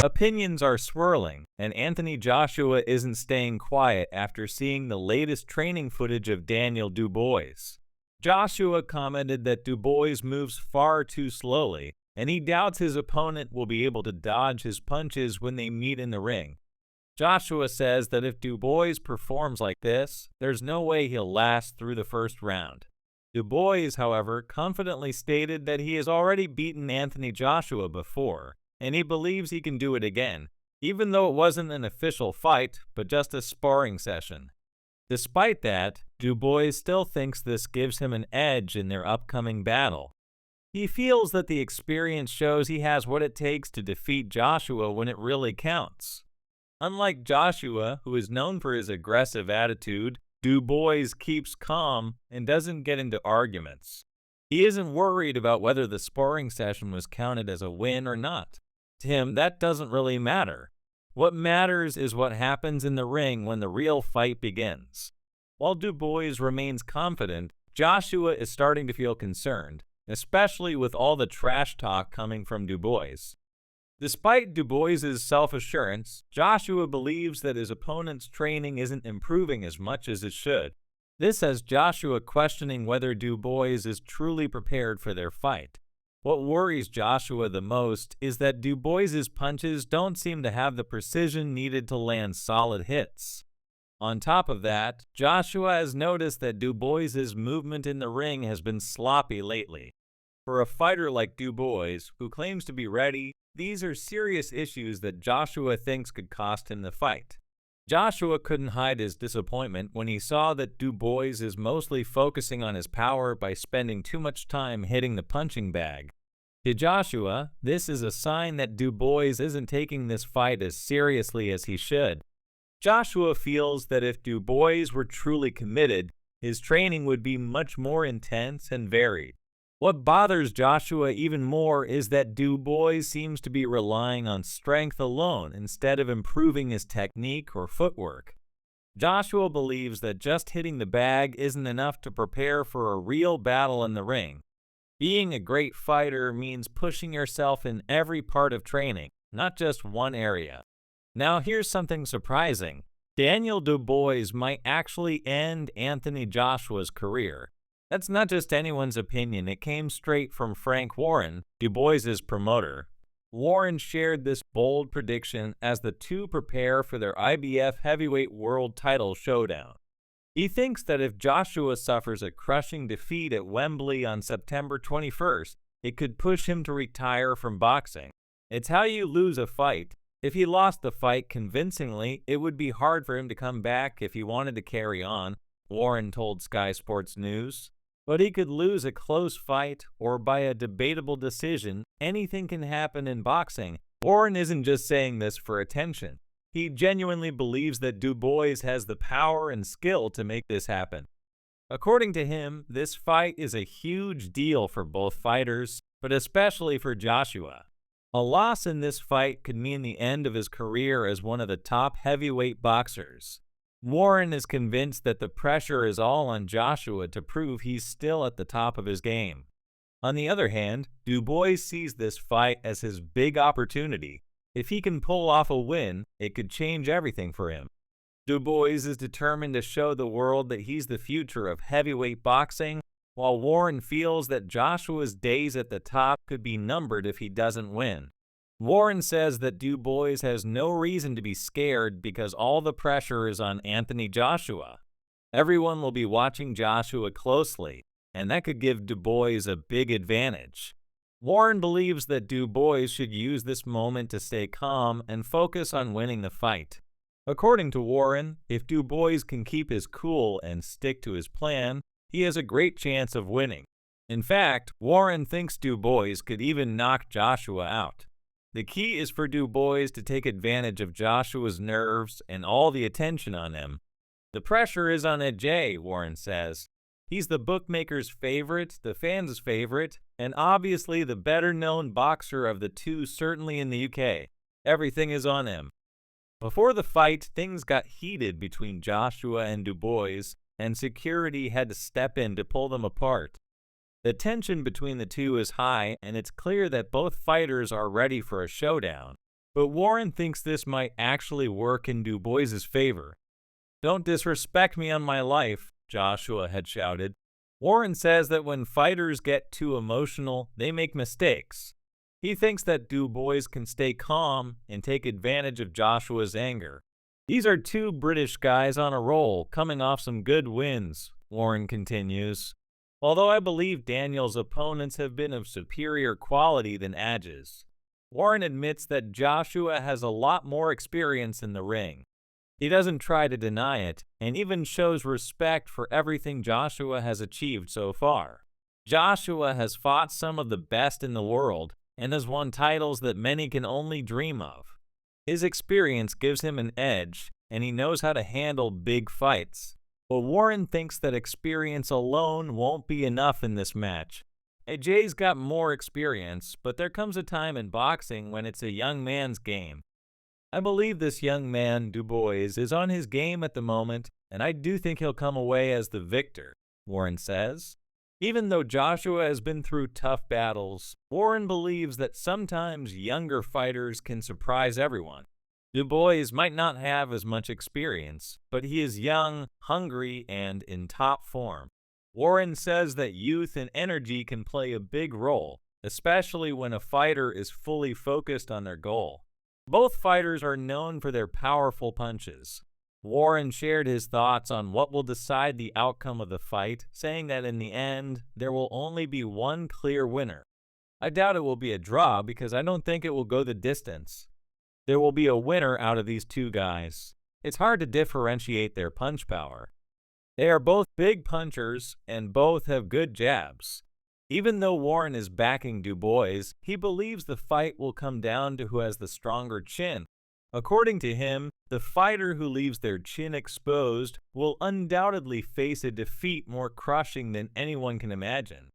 Opinions are swirling, and Anthony Joshua isn't staying quiet after seeing the latest training footage of Daniel Dubois. Joshua commented that Dubois moves far too slowly, and he doubts his opponent will be able to dodge his punches when they meet in the ring. Joshua says that if Dubois performs like this, there's no way he'll last through the first round. Dubois, however, confidently stated that he has already beaten Anthony Joshua before, and he believes he can do it again, even though it wasn't an official fight, but just a sparring session. Despite that, Dubois still thinks this gives him an edge in their upcoming battle. He feels that the experience shows he has what it takes to defeat Joshua when it really counts. Unlike Joshua, who is known for his aggressive attitude, Dubois keeps calm and doesn't get into arguments. He isn't worried about whether the sparring session was counted as a win or not. To him, that doesn't really matter. What matters is what happens in the ring when the real fight begins. While Dubois remains confident, Joshua is starting to feel concerned, especially with all the trash talk coming from Dubois. Despite Dubois' self-assurance, Joshua believes that his opponent's training isn't improving as much as it should. This has Joshua questioning whether Dubois is truly prepared for their fight. What worries Joshua the most is that Dubois' punches don't seem to have the precision needed to land solid hits. On top of that, Joshua has noticed that Dubois' movement in the ring has been sloppy lately. For a fighter like Dubois, who claims to be ready, these are serious issues that Joshua thinks could cost him the fight. Joshua couldn't hide his disappointment when he saw that Dubois is mostly focusing on his power by spending too much time hitting the punching bag. To Joshua, this is a sign that Dubois isn't taking this fight as seriously as he should. Joshua feels that if Dubois were truly committed, his training would be much more intense and varied. What bothers Joshua even more is that Dubois seems to be relying on strength alone instead of improving his technique or footwork. Joshua believes that just hitting the bag isn't enough to prepare for a real battle in the ring. Being a great fighter means pushing yourself in every part of training, not just one area. Now here's something surprising. Daniel Dubois might actually end Anthony Joshua's career. That's not just anyone's opinion, it came straight from Frank Warren, Dubois' promoter. Warren shared this bold prediction as the two prepare for their IBF heavyweight world title showdown. He thinks that if Joshua suffers a crushing defeat at Wembley on September 21st, it could push him to retire from boxing. It's how you lose a fight. If he lost the fight convincingly, it would be hard for him to come back if he wanted to carry on, Warren told Sky Sports News. But he could lose a close fight or by a debatable decision. Anything can happen in boxing. Warren isn't just saying this for attention. He genuinely believes that Dubois has the power and skill to make this happen. According to him, this fight is a huge deal for both fighters, but especially for Joshua. A loss in this fight could mean the end of his career as one of the top heavyweight boxers. Warren is convinced that the pressure is all on Joshua to prove he's still at the top of his game. On the other hand, Dubois sees this fight as his big opportunity. If he can pull off a win, it could change everything for him. Dubois is determined to show the world that he's the future of heavyweight boxing, while Warren feels that Joshua's days at the top could be numbered if he doesn't win. Warren says that Dubois has no reason to be scared because all the pressure is on Anthony Joshua. Everyone will be watching Joshua closely, and that could give Dubois a big advantage. Warren believes that Dubois should use this moment to stay calm and focus on winning the fight. According to Warren, if Dubois can keep his cool and stick to his plan, he has a great chance of winning. In fact, Warren thinks Dubois could even knock Joshua out. The key is for Dubois to take advantage of Joshua's nerves and all the attention on him. The pressure is on AJ, Warren says. He's the bookmaker's favorite, the fans' favorite, and obviously the better-known boxer of the two, certainly in the UK. Everything is on him. Before the fight, things got heated between Joshua and Dubois, and security had to step in to pull them apart. The tension between the two is high, and it's clear that both fighters are ready for a showdown. But Warren thinks this might actually work in Dubois' favor. "Don't disrespect me on my life," Joshua had shouted. Warren says that when fighters get too emotional, they make mistakes. He thinks that Dubois can stay calm and take advantage of Joshua's anger. "These are two British guys on a roll, coming off some good wins," Warren continues. Although I believe Daniel's opponents have been of superior quality than Adge's, Warren admits that Joshua has a lot more experience in the ring. He doesn't try to deny it, and even shows respect for everything Joshua has achieved so far. Joshua has fought some of the best in the world, and has won titles that many can only dream of. His experience gives him an edge, and he knows how to handle big fights. But Warren thinks that experience alone won't be enough in this match. AJ's got more experience, but there comes a time in boxing when it's a young man's game. I believe this young man, Dubois, is on his game at the moment, and I do think he'll come away as the victor, Warren says. Even though Joshua has been through tough battles, Warren believes that sometimes younger fighters can surprise everyone. Dubois might not have as much experience, but he is young, hungry, and in top form. Warren says that youth and energy can play a big role, especially when a fighter is fully focused on their goal. Both fighters are known for their powerful punches. Warren shared his thoughts on what will decide the outcome of the fight, saying that in the end, there will only be one clear winner. "I doubt it will be a draw because I don't think it will go the distance. There will be a winner out of these two guys. It's hard to differentiate their punch power. They are both big punchers and both have good jabs." Even though Warren is backing Dubois, he believes the fight will come down to who has the stronger chin. According to him, the fighter who leaves their chin exposed will undoubtedly face a defeat more crushing than anyone can imagine.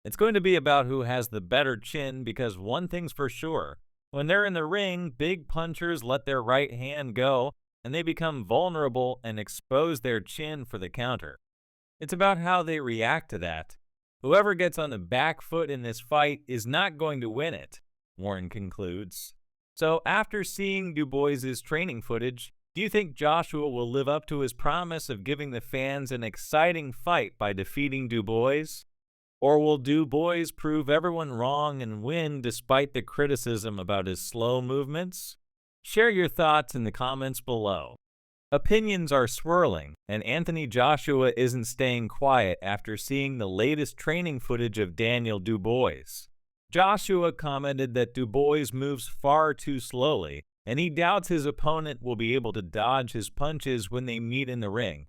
It's going to be about who has the better chin because one thing's for sure. When they're in the ring, big punchers let their right hand go, and they become vulnerable and expose their chin for the counter. It's about how they react to that. Whoever gets on the back foot in this fight is not going to win it, Warren concludes. So after seeing Dubois' training footage, do you think Joshua will live up to his promise of giving the fans an exciting fight by defeating Dubois? Or will Dubois prove everyone wrong and win despite the criticism about his slow movements? Share your thoughts in the comments below. Opinions are swirling, and Anthony Joshua isn't staying quiet after seeing the latest training footage of Daniel Dubois. Joshua commented that Dubois moves far too slowly, and he doubts his opponent will be able to dodge his punches when they meet in the ring.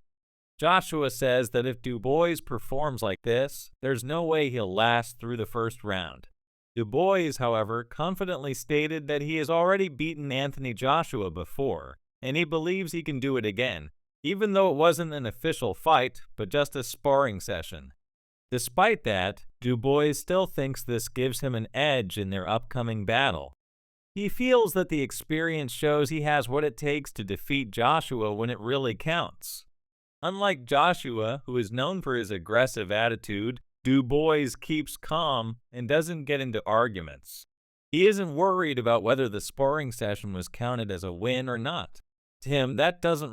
Joshua says that if Dubois performs like this, there's no way he'll last through the first round. Dubois, however, confidently stated that he has already beaten Anthony Joshua before, and he believes he can do it again, even though it wasn't an official fight, but just a sparring session. Despite that, Dubois still thinks this gives him an edge in their upcoming battle. He feels that the experience shows he has what it takes to defeat Joshua when it really counts. Unlike Joshua, who is known for his aggressive attitude, Dubois keeps calm and doesn't get into arguments. He isn't worried about whether the sparring session was counted as a win or not. To him, that doesn't